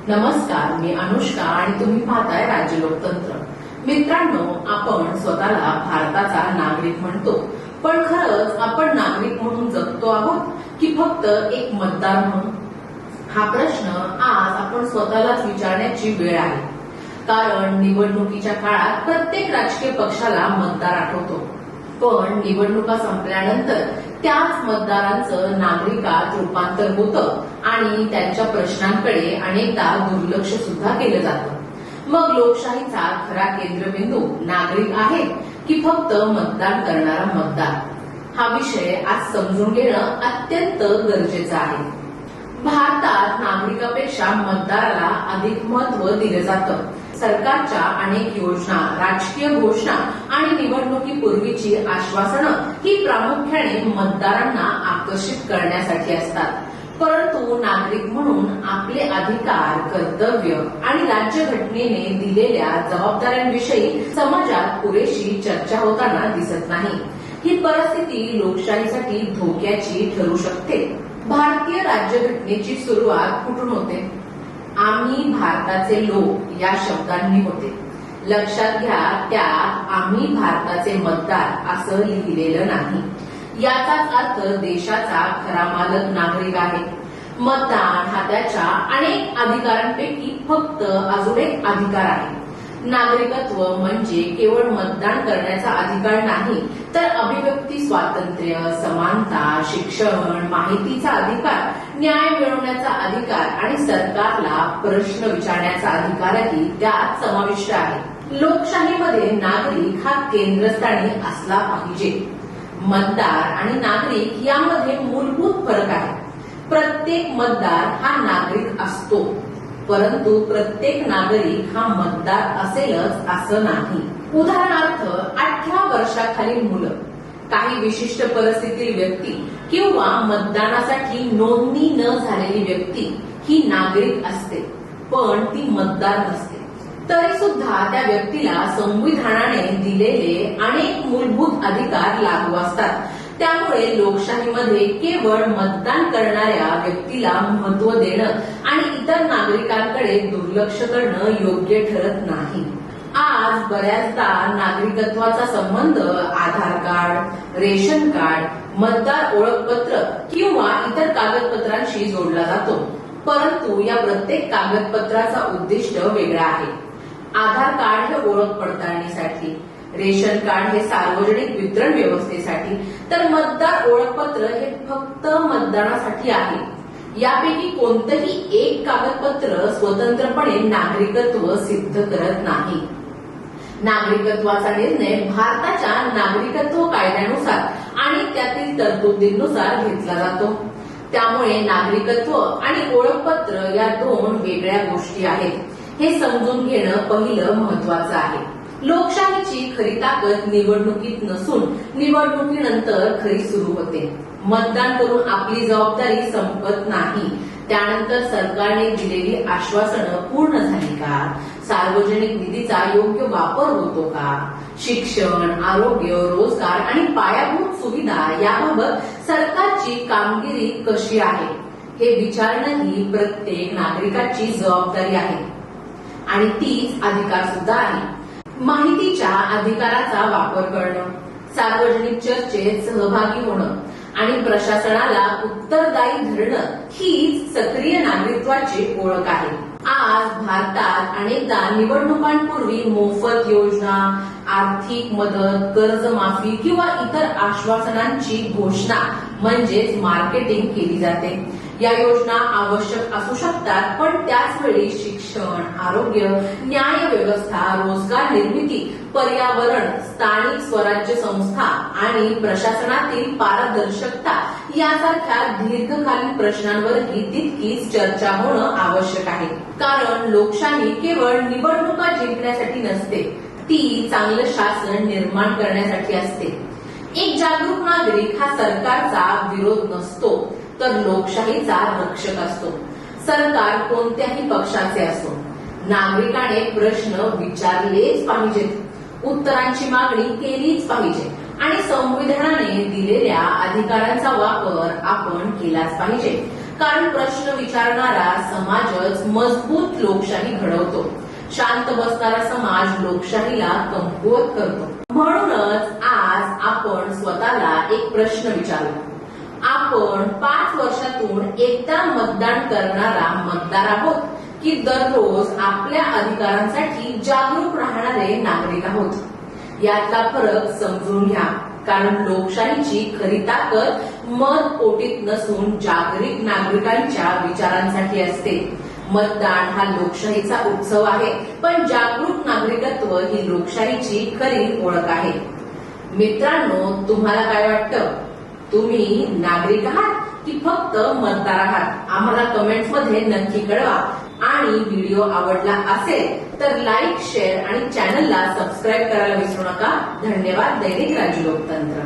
नमस्कार, मी अनुष्का आणि तुम्ही पाहताय राज्य लोकतंत्र। मित्रांनो, आपण स्वतःला भारताचा नागरिक म्हणतो, पण खरंच आपण नागरिक म्हणून जगतो आहोत की फक्त एक मतदार म्हणून? हा प्रश्न आज आपण स्वतःलाच विचारण्याची वेळ आहे। कारण निवडणुकीच्या काळात प्रत्येक राजकीय पक्षाला मतदार आठवतो, पण निवडणुका संपल्यानंतर त्याच मतदारांचं नागरिकात रूपांतर होतं आणि त्यांच्या प्रश्नांकडे अनेकदा दुर्लक्ष सुद्धा केलं जातं। मग लोकशाहीचा खरा केंद्रबिंदू नागरिक आहे की फक्त मतदान करणारा मतदार? हा विषय आज समजून घेणं अत्यंत गरजेचं आहे। भारतात नागरिकापेक्षा मतदाराला अधिक महत्त्व दिलं जातं। सरकारच्या अनेक योजना, राजकीय घोषणा आणि निवडणुकीपूर्वीची आश्वासनं ही प्रामुख्याने मतदारांना आकर्षित करण्यासाठी असतात। परंतु नागरिक म्हणून आपले अधिकार, कर्तव्य आणि राज्यघटनेने दिलेल्या जबाबदाऱ्यांविषयी समाजात पुरेशी चर्चा होताना दिसत नाही। ही परिस्थिती लोकशाहीसाठी धोक्याची ठरू शकते। भारतीय राज्यघटनेची सुरुवात कुठून होते? आम्ही भारताचे लोक या शब्दांनी होते। लक्षात घ्या, त्यात आम्ही भारताचे मतदार असं लिहिलेलं नाही। याचाच अर्थ देशाचा खरा मालक नागरिक आहे। मतदान हा त्याच्या अनेक अधिकारांपैकी फक्त अजून एक अधिकार आहे। नागरिकत्व म्हणजे केवळ मतदान करण्याचा अधिकार नाही, तर अभिव्यक्ती स्वातंत्र्य, समानता, शिक्षण, माहितीचा अधिकार, न्याय मिळवण्याचा अधिकार आणि सरकारला प्रश्न विचारण्याचा अधिकारही त्यात समाविष्ट आहे। लोकशाहीमध्ये नागरिक हा केंद्रस्थानी असला पाहिजे। मतदार आणि नागरिक यामध्ये मूलभूत फरक आहे। प्रत्येक मतदार हा नागरिक असतो, परंतु प्रत्येक नागरिक हा मतदार असेलच असं नाही। उदाहरणार्थ, 18 वर्षाखालील मुलं, काही विशिष्ट परिस्थितीतील व्यक्ती किंवा मतदानासाठी नोंदणी न झालेली व्यक्ती ही नागरिक असते, पण ती मतदार नसते। तरी सुद्धा त्या व्यक्तीला संविधानाने दिलेले अनेक मूलभूत अधिकार लागू असतात। त्यामुळे लोकशाहीमध्ये केवळ मतदान करणाऱ्या व्यक्तीला महत्त्व देणं आणि इतर नागरिकांकडे दुर्लक्ष करणं योग्य ठरत नाही। आज बऱ्याचदा नागरिकत्वाचा संबंध आधार कार्ड, रेशन कार्ड, मतदार ओळखपत्र किंवा इतर कागदपत्रांशी जोडला जातो, परंतु या प्रत्येक कागदपत्राचा उद्दिष्ट वेगळा आहे। आधार कार्ड हे ओळख पडताळणीसाठी, रेशन कार्ड हे सार्वजनिक वितरण व्यवस्थेसाठी, तर मतदार ओळखपत्र हे फक्त मतदानासाठी आहे। यापैकी कोणतंही एक कागदपत्र स्वतंत्रपणे नागरिकत्व सिद्ध करत नाही। नागरिकत्वाचा निर्णय भारताच्या नागरिकत्व कायद्यानुसार आणि त्यातील तरतुदींनुसार घेतला जातो। त्यामुळे नागरिकत्व आणि ओळखपत्र या दोन वेगळ्या गोष्टी आहेत। हे समजून घेणं पहिलं महत्वाचं आहे। लोकशाहीची खरी ताकद निवडणुकीत नसून निवडणुकीनंतर खरी सुरू होते। मतदान करून आपली जबाबदारी संपत नाही। त्यानंतर सरकारने दिलेली आश्वासनं पूर्ण झाली का? सार्वजनिक निधीचा योग्य वापर होतो का? शिक्षण, आरोग्य, रोजगार आणि पायाभूत सुविधा याबाबत सरकारची कामगिरी कशी आहे हे विचारणं ही प्रत्येक नागरिकाची जबाबदारी आहे आणि तीच अधिकार सुद्धा आहे। माहितीच्या अधिकाराचा वापर करणं, सार्वजनिक चर्चेत सहभागी होणं आणि प्रशासनाला उत्तरदायी धरणं हीच सक्रिय नागरिकत्वाची ओळख आहे। आज भारतात अनेकदा निवडणुकांपूर्वी मोफत योजना, आर्थिक मदत, कर्जमाफी किंवा इतर आश्वासनांची घोषणा म्हणजेच मार्केटिंग केली जाते। या योजना आवश्यक असू शकतात, पण त्याच वेळी शिक्षण, आरोग्य, न्याय व्यवस्था, रोजगार निर्मिती, पर्यावरण, स्थानिक स्वराज्य संस्था आणि प्रशासनातील पारदर्शकता यासारख्या दीर्घकालीन प्रश्नांवरही तितकीच चर्चा होणं आवश्यक आहे। कारण लोकशाही केवळ निवडणुका जिंकण्यासाठी नसते, ती चांगलं शासन निर्माण करण्यासाठी असते। एक जागरूक नागरिक हा सरकारचा विरोध नसतो, तर लोकशाहीचा रक्षक असतो। सरकार कोणत्याही पक्षाचे असो, नागरिकाने प्रश्न विचारलेच पाहिजेत, उत्तरांची मागणी केलीच पाहिजे आणि संविधानाने दिलेल्या अधिकारांचा वापर आपण केलाच पाहिजे। कारण प्रश्न विचारणारा समाजच मजबूत लोकशाही घडवतो. शांत बसणारा समाज लोकशाहीला कमकुवत करतो. म्हणूनच आज आपण स्वतःला एक प्रश्न विचारू. आपण 5 वर्षातून एकदा मतदान करणारा मतदार आहोत की दररोज आपल्या अधिकारांसाठी जागरूक राहणारे नागरिक आहोत? यातला फरक समजून घ्या, कारण लोकशाहीची खरी ताकद मत पोटीत नसून जागतिक नागरिकांच्या विचारांसाठी असते. मतदान हा लोकशाहीचा उत्सव आहे, पण जागरूक नागरिकत्व ही लोकशाहीची खरी ओळख आहे. मित्रांनो, तुम्हाला काय वाटतं? तुम्ही नागरिक आहात की फक्त मतदार आहात? आम्हाला कमेंट्समध्ये नक्की कळवा. आणि व्हिडिओ आवडला असेल तर लाईक, शेअर आणि चॅनलला सबस्क्राईब करायला विसरू नका. धन्यवाद. दैनिक राजलोकतंत्र.